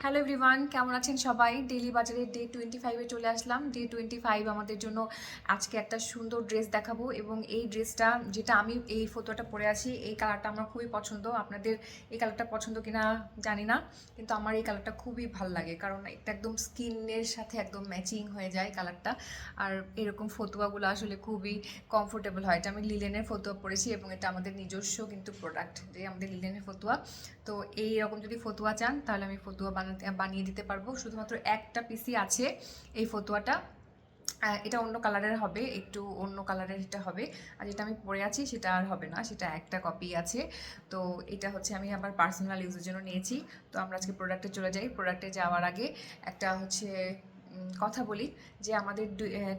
Hello everyone, কেমন আছেন সবাই? ডেইলি বাজারের ডে 25-এ চলে আসলাম। ডে 25 আমাদের জন্য আজকে একটা সুন্দর ড্রেস দেখাবো এবং এই ড্রেসটা যেটা আমি এই ফটোটা পরে আছি, এই কালারটা আমার খুবই পছন্দ। আপনাদের এই কালারটা পছন্দ কিনা জানি না, কিন্তু আমার এই কালারটা খুবই ভালো লাগে কারণ এটা একদম স্কিনের সাথে একদম ম্যাচিং হয়ে যায় কালারটা। আর এরকম ফতুয়াগুলো আসলে খুবই কমফোর্টেবল হয়। এটা আমি লিলেনের ফতুয়া পরেছি এবং এটা আমাদের নিজস্ব কিন্তু প্রোডাক্ট, যে আমাদের লিলেনের ফতুয়া। তো এই রকম যদি ফতুয়া চান তাহলে আমি ফতুয়া বানিয়ে দিতে পারবো। শুধুমাত্র একটা পিসি আছে এই ফতুয়াটা। এটা অন্য কালারের হবে, একটু অন্য কালারের এটা হবে। আর যেটা আমি পরে আছি সেটা আর হবে না, সেটা একটা কপি আছে। তো এটা হচ্ছে আমি আবার পার্সোনাল ইউজের জন্য নিয়েছি। তো আমরা আজকে প্রোডাক্টে চলে যাই। প্রোডাক্টে যাওয়ার আগে একটা হচ্ছে কথা বলি যে আমাদের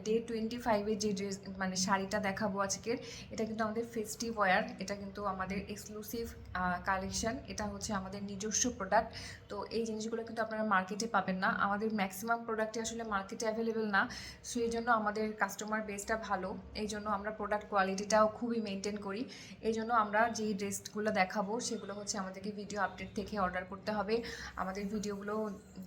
ডে 25-এ যে ড্রেস মানে শাড়িটা দেখাবো আজকের, এটা কিন্তু আমাদের ফেস্টিভ ওয়্যার। এটা কিন্তু আমাদের এক্সক্লুসিভ কালেকশন। এটা হচ্ছে আমাদের নিজস্ব প্রোডাক্ট। তো এই জিনিসগুলো কিন্তু আপনারা মার্কেটে পাবেন না। আমাদের ম্যাক্সিমাম প্রোডাক্টই আসলে মার্কেটে অ্যাভেলেবেল না। সেই জন্য আমাদের কাস্টমার বেসটা ভালো, এই জন্য আমরা প্রোডাক্ট কোয়ালিটিটাও খুবই মেনটেন করি। এই জন্য আমরা যেই ড্রেসগুলো দেখাবো সেগুলো হচ্ছে আমাদেরকে ভিডিও আপডেট থেকে অর্ডার করতে হবে। আমাদের ভিডিওগুলো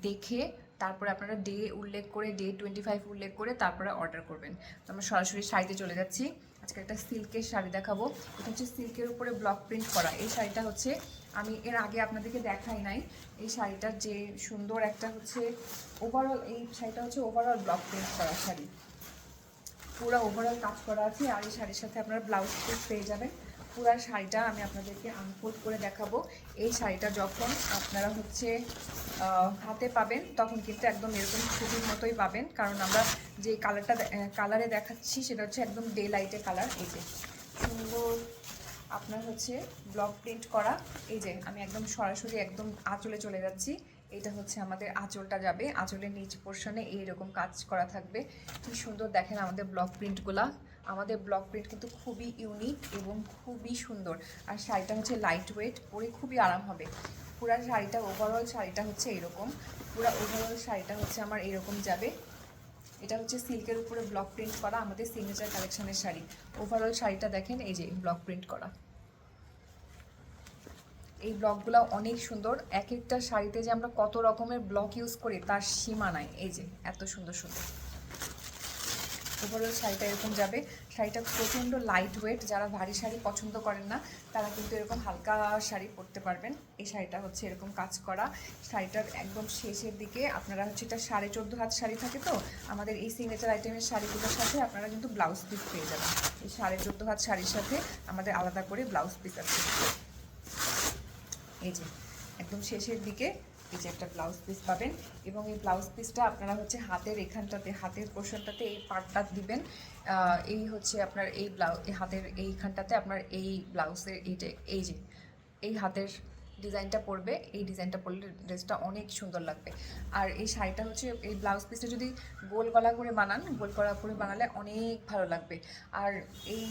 দেখে তারপরে আপনারা ডে উল্লেখ করে, ডে 25 উল্লেখ করে তারপরে অর্ডার করবেন। তো আমরা সরাসরি শাড়িতে চলে যাচ্ছি। আজকে একটা সিল্কের শাড়ি দেখাবো। এটা হচ্ছে সিল্কের উপরে ব্লক প্রিন্ট করা। এই শাড়িটা হচ্ছে আমি এর আগে আপনাদেরকে দেখাই নাই। এই শাড়িটার যে সুন্দর একটা হচ্ছে ওভারঅল, এই শাড়িটা হচ্ছে ওভারঅল ব্লক প্রিন্ট করা শাড়ি, পুরো ওভারঅল কাজ করা আছে। আর এই শাড়ির সাথে আপনারা ব্লাউজ পিস পেয়ে যাবেন। পুরো শাড়িটা আমি আপনাদেরকে আনফোল্ড করে দেখাবো। এই শাড়িটা যখন আপনারা হচ্ছে হাতে পাবেন তখন কিন্তু একদম এরকম ছবির মতোই পাবেন, কারণ আমরা যে কালারে দেখাচ্ছি সেটা হচ্ছে একদম ডে লাইটের কালার। এই যে সুন্দর আপনার হচ্ছে ব্লক প্রিন্ট করা। এই যে আমি একদম সরাসরি একদম আঁচলে চলে যাচ্ছি। এটা হচ্ছে আমাদের আঁচলটা যাবে, আঁচলের নিচ পোর্শনে এইরকম কাজ করা থাকবে। কি সুন্দর দেখেন আমাদের ব্লক প্রিন্টগুলা। আমাদের ব্লক প্রিন্ট কিন্তু খুবই ইউনিক এবং খুবই সুন্দর। আর শাড়িটা হচ্ছে লাইট ওয়েট, পরে খুবই আরাম হবে। পুরা শাড়িটা ওভারঅল শাড়িটা হচ্ছে এরকম, পুরো ওভারঅল শাড়িটা হচ্ছে আমার এরকম যাবে। এটা হচ্ছে সিল্কের উপরে ব্লক প্রিন্ট করা, আমাদের সিগনেচার কালেকশনের শাড়ি। ওভারঅল শাড়িটা দেখেন, এই যে ব্লক প্রিন্ট করা। এই ব্লকগুলো অনেক সুন্দর। এক একটা শাড়িতে যে আমরা কত রকমের ব্লক ইউজ করি তার সীমা নাই। এই যে এত সুন্দর সুন্দর ওভারঅল শাড়িটা এরকম যাবে। শাড়িটা প্রচণ্ড লাইট ওয়েট, যারা ভারী শাড়ি পছন্দ করেন না তারা কিন্তু এরকম হালকা শাড়ি পরতে পারবেন। এই শাড়িটা হচ্ছে এরকম কাজ করা। শাড়িটার একদম শেষের দিকে আপনারা হচ্ছে, এটা 14.5 হাত শাড়ি থাকে। তো আমাদের এই সিগনেচার আইটেমের শাড়িগুলোর সাথে আপনারা কিন্তু ব্লাউজ পিস পেয়ে যাবেন। এই 14.5 হাত শাড়ির সাথে আমাদের আলাদা করে ব্লাউজ পিস আছে। এই যে একদম শেষের দিকে এই যে একটা ব্লাউজ পিস পাবেন, এবং এই ব্লাউজ পিসটা আপনারা হচ্ছে হাতের এখানটাতে, হাতের পোর্শনটাতে এই পার্টটা দিবেন। এই হচ্ছে আপনার এই হাতের এইখানটাতে আপনার এই ব্লাউজের এই যে এই হাতের ডিজাইনটা পরবে। এই ডিজাইনটা পরলে ড্রেসটা অনেক সুন্দর লাগবে। আর এই শাড়িটা হচ্ছে এই ব্লাউজ পিসটা যদি গোল গলা করে বানান, গোল গলা করে বানালে অনেক ভালো লাগবে। আর এই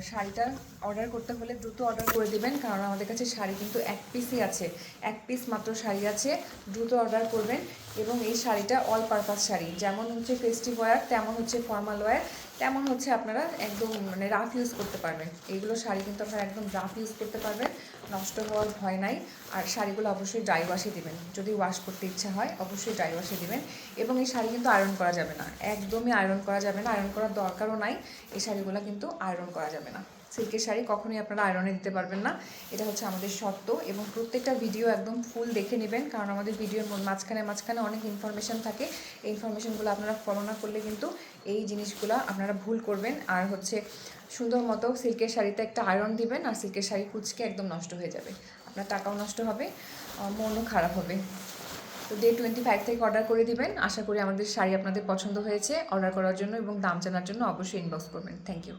শাড়িটা অর্ডার করতে হলে দ্রুত অর্ডার করে দেবেন, কারণ আমাদের কাছে শাড়ি কিন্তু এক পিসই আছে, এক পিস মাত্র শাড়ি আছে। দ্রুত অর্ডার করবেন। এবং এই শাড়িটা অল পারপাস শাড়ি, যেমন হচ্ছে ফেস্টিভ ওয়্যার, তেমন হচ্ছে ফর্মাল ওয়্যার, তেমন হচ্ছে আপনারা একদম মানে রাফ ইউজ করতে পারবেন। এইগুলো শাড়ি কিন্তু আপনারা একদম রাফ ইউজ করতে পারবেন, নষ্ট হওয়ার ভয় নাই। আর শাড়িগুলো অবশ্যই ড্রাই ওয়াশে দেবেন, যদি ওয়াশ করতে ইচ্ছা হয় অবশ্যই ড্রাই ওয়াশে দেবেন। এবং এই শাড়ি কিন্তু আয়রন করা যাবে না, একদমই আয়রন করা যাবে না, আয়রন করার দরকারও নাই। এই শাড়িগুলো কিন্তু আয়রন করা যাবে না। সিল্কের শাড়ি কখনোই আপনারা আয়রনে দিতে পারবেন না, এটা হচ্ছে আমাদের শর্ত। এবং প্রত্যেকটা ভিডিও একদম ফুল দেখে নেবেন, কারণ আমাদের ভিডিওর মাঝখানে মাঝখানে অনেক ইনফরমেশান থাকে। এই ইনফরমেশানগুলো আপনারা ফলো না করলে কিন্তু এই জিনিসগুলো আপনারা ভুল করবেন। আর হচ্ছে সুন্দর মতো সিল্কের শাড়িতে একটা আয়রন দিবেন, আর সিল্কের শাড়ি কুচকে একদম নষ্ট হয়ে যাবে, আপনার টাকাও নষ্ট হবে, মনও খারাপ হবে। তো ডে 25 থেকে অর্ডার করে দিবেন। আশা করি আমাদের শাড়ি আপনাদের পছন্দ হয়েছে। অর্ডার করার জন্য এবং দাম জানার জন্য অবশ্যই ইনবক্স করবেন। Thank you.